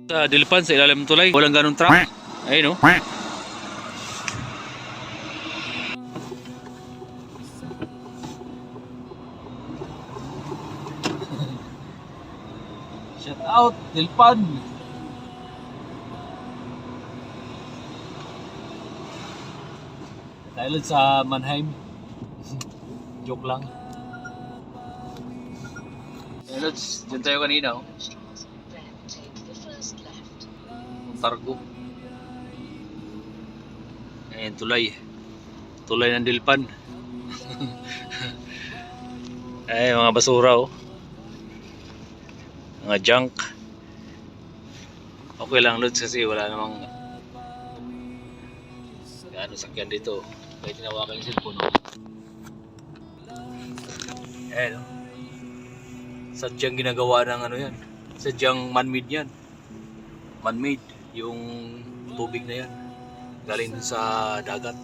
Sa Dilpan, sa ilalim ng tulay, walang ganong truck. Ayun no. Shout out, Dilpan. Dahil sa Mannheim. Joke lang. Ayun, dyan tayo kanina. Oh. Targo. Ayun, tulay. Tulay ng Dilpan. Ay, mga basura oh. Mga junk. Okay lang Lods kasi wala namang ano sakyan dito. Kaya tinawakan yung cellphone. Eh no. Sadyang ginagawa ng ano yan. Sadyang man-made yan. Man-made yung tubig na yan. Galing dun sa dagat.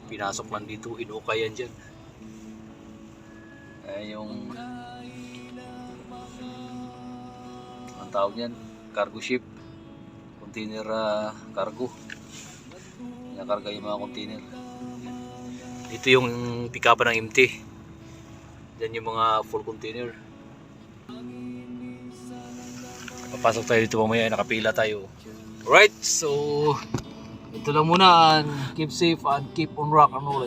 Pinasok lang dito, inukay yan dyan. Yung ang tawag niyan, cargo ship, container cargo, nakarga yung mga container. Dito yung pikapan ng empty, dyan yung mga full container. Papasok tayo dito mamaya, nakapila tayo. Alright, so ito lang muna, and keep safe and keep on rock and roll.